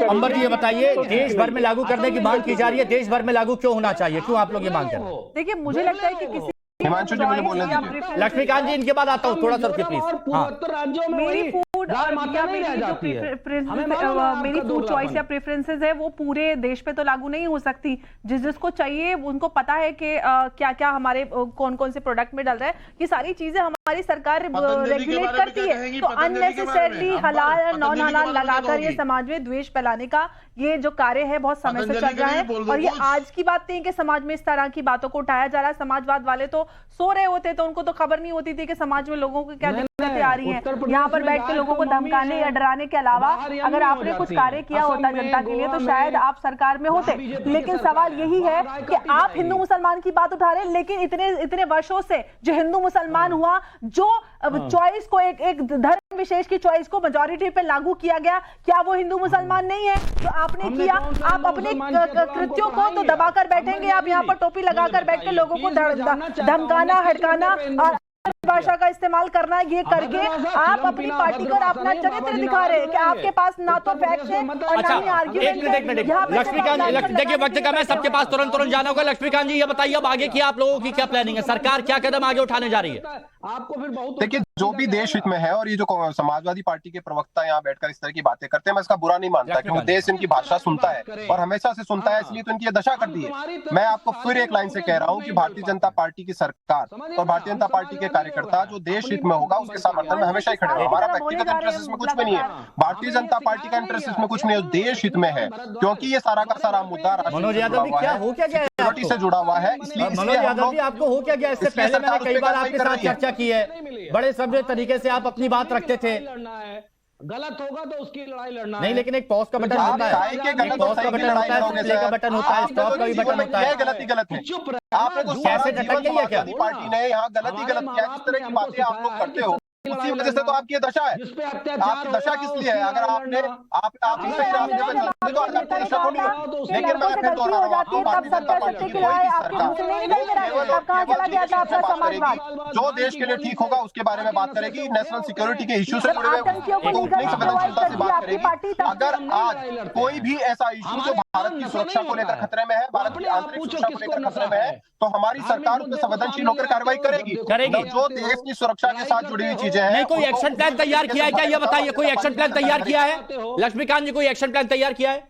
अंबर जी ये बताइए, देश भर में लागू करने की मांग की जा रही है, देश भर में लागू क्यों होना चाहिए, क्यों आप लोग ये मांग कर रहे हैं? देखिए, मुझे लगता है कि किसी हिमांशु जी मुझे बोलने दीजिए। लक्ष्मीकांत जी इनके बाद आता हूँ, थोड़ा सा रुकिए प्लीज। हाँ, राज्यों में मेरी फूड या मेरी फूड चॉइस या प्रेफरेंसेस है वो पूरे देश पे तो लागू नहीं हो सकती। जिसको चाहिए उनको पता है कि क्या क्या हमारे कौन कौन से प्रोडक्ट में डल रहा है। ये सारी चीजें हमारी सरकार रेगुलेट करती है। तो अननेसेसरली हलाल और नॉन हलाल लगाकर ये समाज में द्वेष फैलाने का ये जो कार्य है बहुत समय से चल रहा है। और ये आज की बात नहीं कि समाज में इस तरह की बातों को उठाया जा रहा है। समाजवाद वाले तो सो रहे होते तो उनको तो खबर नहीं होती थी कि समाज में लोगों को क्या दिक्कतें आ रही हैं। यहाँ पर बैठ के लोगों को धमकाने या डराने के अलावा अगर आपने कुछ कार्य किया होता जनता के लिए तो शायद आप सरकार में होते। लेकिन सवाल यही है कि आप हिंदू मुसलमान की बात उठा रहे हैं, लेकिन इतने वर्षों से जो हिंदू मुसलमान हुआ, जो चॉइस को एक धर्म विशेष की चॉइस को मेजॉरिटी पे लागू किया गया, क्या वो हिंदू मुसलमान नहीं है? जो आपने किया, आप अपने कृत्यों को तो दबाकर बैठेंगे। आप यहाँ पर टोपी लगाकर बैठ के लोगों को धमकाना, हड़काना और भाषा का इस्तेमाल करना, ये करके आप अपनी पार्टी को अपना चरित्र दिखा रहे हैं कि आपके पास ना तो फैक्ट्स है और ना ही आर्गुमेंट है। लक्ष्मीकांत, देखिए वक्त कम है, सबके पास तुरंत जाना होगा। लक्ष्मीकांत जी ये बताइए, अब आगे की आप लोगों की क्या प्लानिंग है? सरकार क्या कदम आगे उठाने जा रही है? आपको फिर बहुत देखिए, जो भी देश हित में है, और ये जो समाजवादी पार्टी के प्रवक्ता यहाँ बैठकर इस तरह की बातें करते हैं, मैं इसका बुरा नहीं मानता, क्योंकि देश इनकी भाषा सुनता है और हमेशा से सुनता है, इसलिए तो इनकी ये दशा कर दी है। मैं आपको फिर एक लाइन से कह रहा हूँ कि भारतीय जनता पार्टी की सरकार और भारतीय जनता पार्टी के कार्यकर्ता जो देश हित में होगा उसके समर्थन में हमेशा ही खड़े हैं। हमारा व्यक्तिगत इंटरेस्ट इसमें कुछ भी नहीं है, भारतीय जनता पार्टी का इंटरेस्ट इसमें कुछ नहीं है, देश हित में है, क्योंकि ये सारा का सारा मुद्दा मनोज यादव जी क्या हो क्या गया सिक्योरिटी से जुड़ा हुआ है। इसलिए मनोज यादव जी आपको हो क्या गया? इससे पहले मैंने कई बार आपके साथ चर्चा की है, बड़े सभ्य तरीके से आप अपनी बात रखते थे। गलत होगा तो उसकी लड़ाई लड़ना नहीं, लेकिन एक पॉज का बटन होता है, पॉज का बटन होता है, प्ले का बटन होता है, स्टॉप का भी बटन होता है। गलत है। चुप आपने तो कैसे झटक गई है क्या? पार्टी ने यहाँ गलत किया। जिस तरह की बातें आप लोग करते हो उसी वजह से तो आपकी ये दशा है। आपकी दशा किस लिए है? अगर आपने आप इस सही रास्ते पर चलते तो आज आपको दशा होनी है। लेकिन मैं फिर दोहरा रहा हूं, भारतीय जनता पार्टी की कोई सरकार जो देश के लिए ठीक होगा उसके बारे में बात करेगी, नेशनल सिक्योरिटी के इश्यू से जुड़े हुए नहीं संवेदनशीलता से बात करेगी। अगर आज कोई भी ऐसा इश्यू जो भारत की सुरक्षा को लेकर खतरे में है, भारत की आंतरिक सुरक्षा को लेकर खतरे में है, तो हमारी सरकार उस पर संवेदनशील होकर कार्रवाई करेगी। जो देश की सुरक्षा के साथ जुड़ी हुई चीजें हैं। नहीं, कोई एक्शन प्लान तैयार किया है क्या? ये बताइए, कोई एक्शन प्लान तैयार किया है? लक्ष्मीकांत जी कोई एक्शन प्लान तैयार किया है?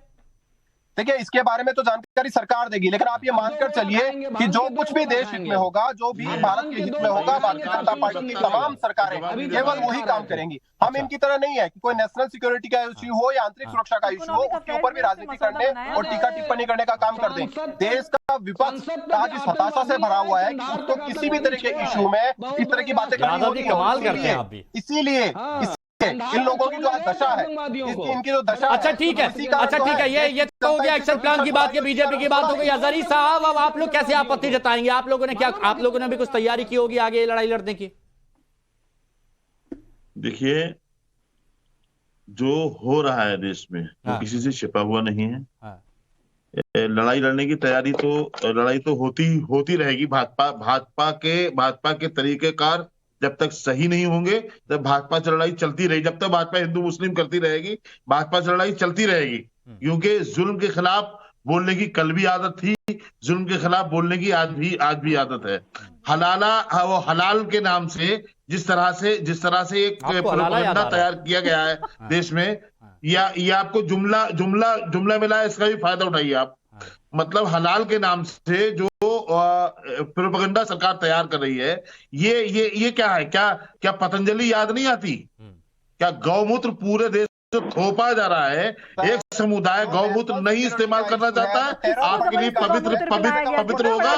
देखिए, इसके बारे में तो जानकारी सरकार देगी, लेकिन आप ये मानकर चलिए कि जो कुछ भी देश हित में होगा, जो भी भारत के हित में होगा, भारतीय जनता पार्टी की तमाम सरकारें केवल वही काम करेंगी। हम इनकी तरह नहीं है कि कोई नेशनल सिक्योरिटी का इश्यू हो या आंतरिक सुरक्षा का इश्यू हो, उसके ऊपर भी राजनीति करने और टीका टिप्पणी करने का काम कर दें। देश का विपक्ष आज इस हताशा से भरा हुआ है कि उसको किसी भी तरह के इश्यू में इस तरह की बातें करनी कमाल करते हैं आप भी। इसीलिए इन लोगों की जो दशा है, इनकी जो दशा, अच्छा ठीक है, अच्छा ठीक है, ये तो हो गया एक्शन प्लान की बात, बीजेपी की बात हो गई। अजहरी साहब, अब आप लोग कैसे आपत्ति जताएंगे? आप लोगों ने क्या, आप लोगों ने भी कुछ तैयारी की होगी आगे लड़ाई लड़ने की? देखिए, जो हो रहा है देश में वो किसी से छिपा हुआ नहीं है। लड़ाई लड़ने की तैयारी तो लड़ाई तो होती रहेगी। भाजपा के तरीकेकार जब तक सही नहीं होंगे तब भाजपा से लड़ाई चलती रहेगी। जब तक भाजपा हिंदू मुस्लिम करती रहेगी, भाजपा से लड़ाई चलती रहेगी, क्योंकि जुल्म के खिलाफ बोलने की कल भी आदत थी, जुल्म के खिलाफ बोलने की आज भी आदत है। वो हलाल के नाम से जिस तरह से एक प्रोपेगेंडा तैयार किया गया है देश में, या आपको जुमला मिला है, इसका भी फायदा उठाइए आप। मतलब हलाल के नाम से जो प्रोपेगेंडा सरकार तैयार कर रही है, ये क्या है? क्या पतंजलि याद नहीं आती? क्या गौमूत्र पूरे देश में थोपा जा रहा है? एक समुदाय गौमूत्र नहीं इस्तेमाल करना चाहता है, आपके लिए पवित्र होगा।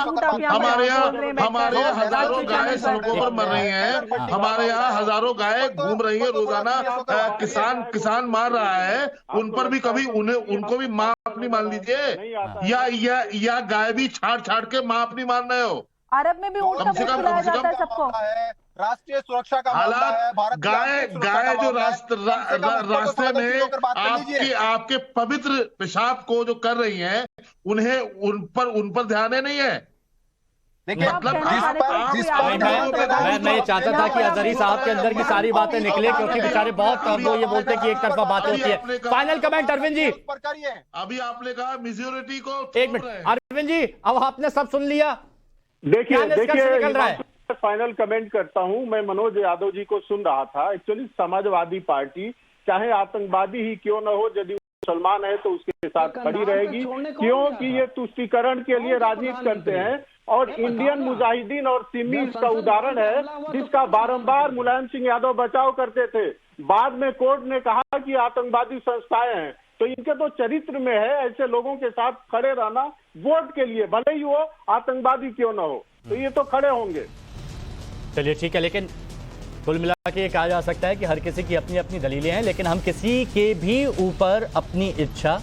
हमारे यहाँ हजारों गाय सड़कों पर मर रही हैं, हमारे यहाँ हजारों गाय घूम रही है रोजाना, किसान मार रहा है, उन पर भी कभी उनको भी माँ अपनी मान लीजिए, या गाय भी छाड़ के माँ अपनी मान रहे हो। अरब में भी कम से कम सबको राष्ट्रीय सुरक्षा का हालात, गाय जो रास्ते में आपके पवित्र पेशाब को जो कर रही हैं, उन पर ध्यान नहीं है। देखिए मतलब मैं ये चाहता था कि अजहरी साहब के अंदर की सारी बातें निकले, क्योंकि बेचारे बहुत वो ये बोलते हैं कि एक तरफा बात होती है। Final comment Arvind ji. अभी आपने कहा मेजोरिटी को एक मिनट अरविंद जी, अब आपने सब सुन लिया, देखिए निकल रहा है। फाइनल कमेंट करता हूं। मैं मनोज यादव जी को सुन रहा था। एक्चुअली समाजवादी पार्टी चाहे आतंकवादी ही क्यों न हो, यदि मुसलमान है तो उसके साथ खड़ी रहेगी, क्योंकि ये तुष्टीकरण के लिए राजनीति करते हैं। और इंडियन मुजाहिदीन और सिमी इसका उदाहरण है, जिसका बारंबार मुलायम सिंह यादव बचाव करते थे। बाद में कोर्ट ने कहा कि आतंकवादी संस्थाएं हैं, तो इनके तो चरित्र में है ऐसे लोगों के साथ खड़े रहना वोट के लिए, भले ही वो आतंकवादी क्यों न हो, तो ये तो खड़े होंगे। चलिए ठीक है, लेकिन कुल मिला के ये कहा जा सकता है कि हर किसी की अपनी अपनी दलीलें हैं, लेकिन हम किसी के भी ऊपर अपनी इच्छा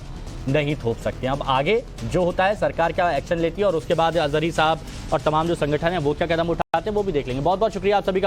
नहीं थोप सकते हैं। अब आगे जो होता है, सरकार क्या एक्शन लेती है और उसके बाद अजहरी साहब और तमाम जो संगठन है वो क्या कदम उठाते हैं वो भी देख लेंगे। बहुत बहुत शुक्रिया आप सभी का।